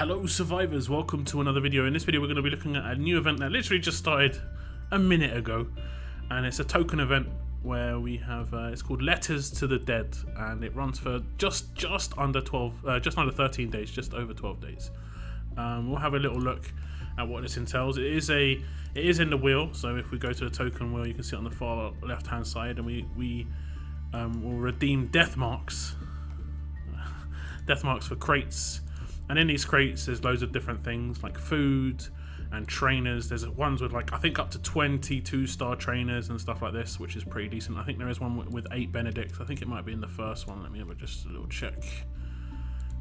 Hello survivors, welcome to another video. In this video we're going to be looking at a new event that literally just started a minute ago, and it's a token event where we have it's called Letters to the Dead, and it runs for just under 13 days, just over 12 days. We'll have a little look at what this entails. It is in the wheel, so if we go to the token wheel you can see it on the far left hand side, and we will redeem death marks for crates. And in these crates there's loads of different things like food and trainers. There's ones with like I think up to 22-star trainers and stuff like this, which is pretty decent. I think there is one with 8 Benedicts. I think it might be in the first one. Let me have just a little check.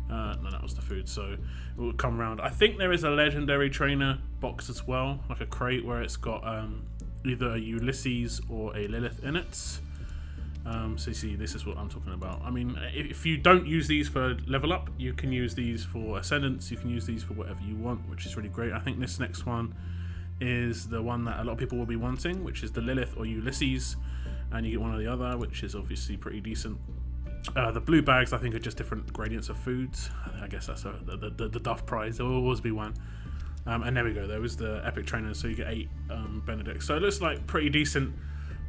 No, that was the food, so it will come around. I think there is a legendary trainer box as well, like a crate where it's got either a Ulysses or a Lilith in it. So you see, this is what I'm talking about. I mean, if you don't use these for level up, you can use these for ascendance, you can use these for whatever you want, which is really great. I think this next one is the one that a lot of people will be wanting, which is the Lilith or Ulysses, and you get one or the other, which is obviously pretty decent. The blue bags I think are just different gradients of foods. I guess that's the Duff prize. There will always be one. And there we go, there was the epic trainers, so you get 8 Benedicts. So it looks like pretty decent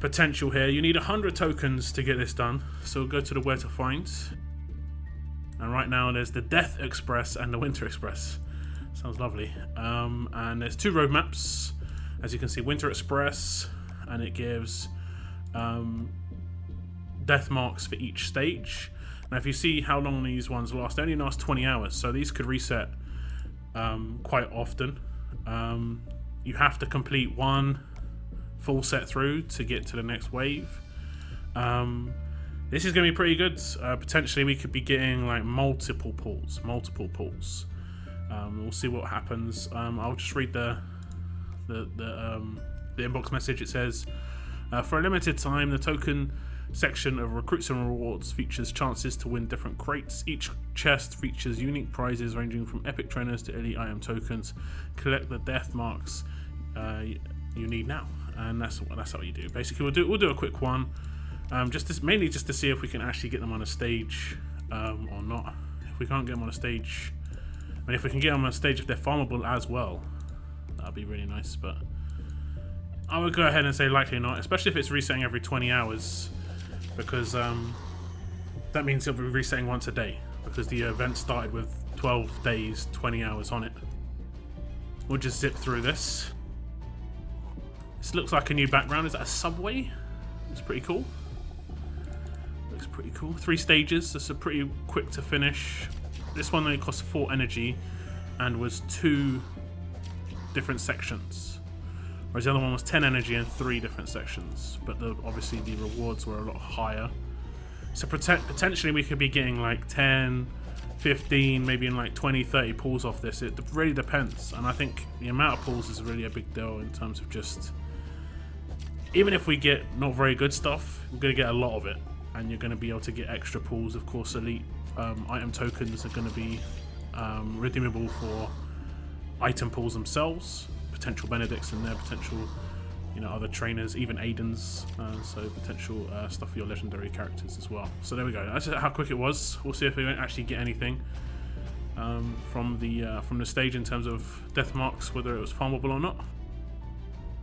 potential here. You need 100 tokens to get this done, so we'll go to the where to find, and right now there's the Death Express and the Winter Express. Sounds lovely. And there's 2 road maps, as you can see. Winter Express, and it gives death marks for each stage. Now if you see how long these ones last, they only last 20 hours, so these could reset quite often. You have to complete one full set through to get to the next wave. This is going to be pretty good. Potentially we could be getting like multiple pulls. We'll see what happens. I'll just read the inbox message. It says, for a limited time, the token section of recruits and rewards features chances to win different crates. Each chest features unique prizes ranging from epic trainers to elite item tokens. Collect the death marks you need now. And that's what you do. Basically, we'll do a quick one, mainly just to see if we can actually get them on a stage or not. If we can't get them on a stage, I mean, if we can get them on a stage if they're farmable as well, that'd be really nice. But I would go ahead and say likely not, especially if it's resetting every 20 hours, because that means it'll be resetting once a day, because the event started with 12 days, 20 hours on it. We'll just zip through this. This looks like a new background. Is that a subway? It's pretty cool. Looks pretty cool. 3 stages. This is pretty quick to finish. This one only cost 4 energy and was 2 different sections, whereas the other one was 10 energy and 3 different sections. But obviously the rewards were a lot higher. So potentially we could be getting like 10, 15, maybe in like 20, 30 pulls off this. It really depends. And I think the amount of pulls is really a big deal in terms of just, even if we get not very good stuff, we're going to get a lot of it, and you're going to be able to get extra pulls. Of course, elite item tokens are going to be redeemable for item pulls themselves, potential Benedicts in there, potential, you know, other trainers, even Aidens, so potential stuff for your legendary characters as well. So there we go. That's how quick it was. We'll see if we don't actually get anything from the stage in terms of death marks, whether it was farmable or not.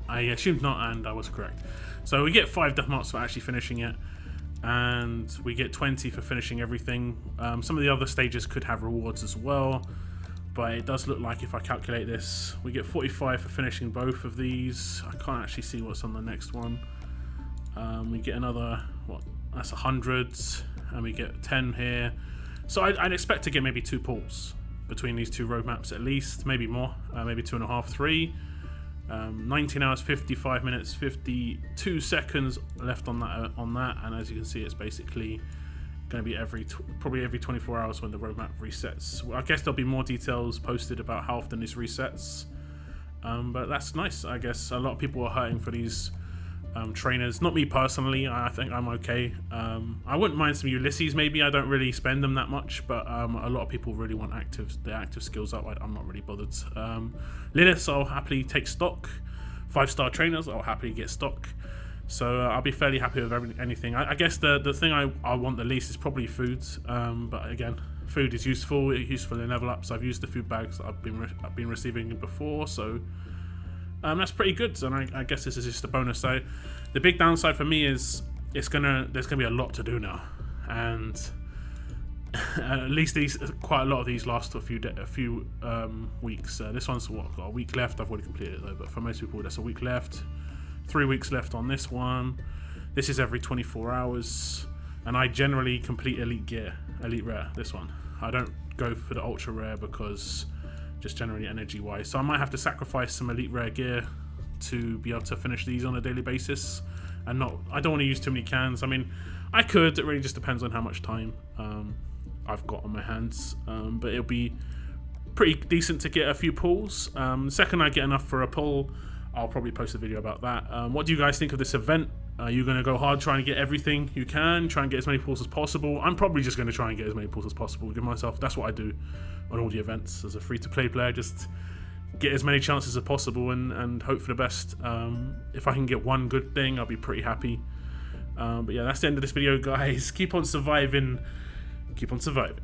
I assumed not, and I was correct. So we get 5 death marks for actually finishing it, and we get 20 for finishing everything. Some of the other stages could have rewards as well, but it does look like, if I calculate this, we get 45 for finishing both of these. I can't actually see what's on the next one. We get another, what, that's 100, and we get 10 here. So I'd expect to get maybe 2 pulls between these 2 roadmaps at least, maybe more, maybe 2.5, 3. 19 hours, 55 minutes, 52 seconds left on that, and as you can see, it's basically going to be probably every 24 hours when the roadmap resets. Well, I guess there'll be more details posted about how often this resets, but that's nice. I guess a lot of people are hurting for these trainers. Not me personally. I think I'm okay. I wouldn't mind some Ulysses maybe. I don't really spend them that much, but a lot of people really want the active skills up. I'm not really bothered. Liliths I'll happily take stock. 5-star trainers I'll happily get stock. So I'll be fairly happy with anything. I guess the thing I want the least is probably foods, but again, food is useful. It's useful in level ups. I've used the food bags that I've been receiving before, so that's pretty good. And I guess this is just a bonus. So the big downside for me is there's gonna be a lot to do now, and at least quite a lot of these last a few weeks. This one's got a week left. I've already completed it though, but for most people that's a week left. 3 weeks left on this one. This is every 24 hours, and I generally complete elite rare. This one I don't go for the ultra rare because just generally energy wise, so I might have to sacrifice some elite rare gear to be able to finish these on a daily basis. And I don't want to use too many cans. I mean, I could, it really just depends on how much time I've got on my hands, but it'll be pretty decent to get a few pulls. Second I get enough for a pull, I'll probably post a video about that. What do you guys think of this event? Are you going to go hard trying to get everything you can, try and get as many pulls as possible? I'm probably just going to try and get as many pulls as possible. Give myself, that's what I do on all the events as a free-to-play player, just get as many chances as possible and hope for the best. If I can get one good thing, I'll be pretty happy. But yeah, that's the end of this video, guys. Keep on surviving. Keep on surviving.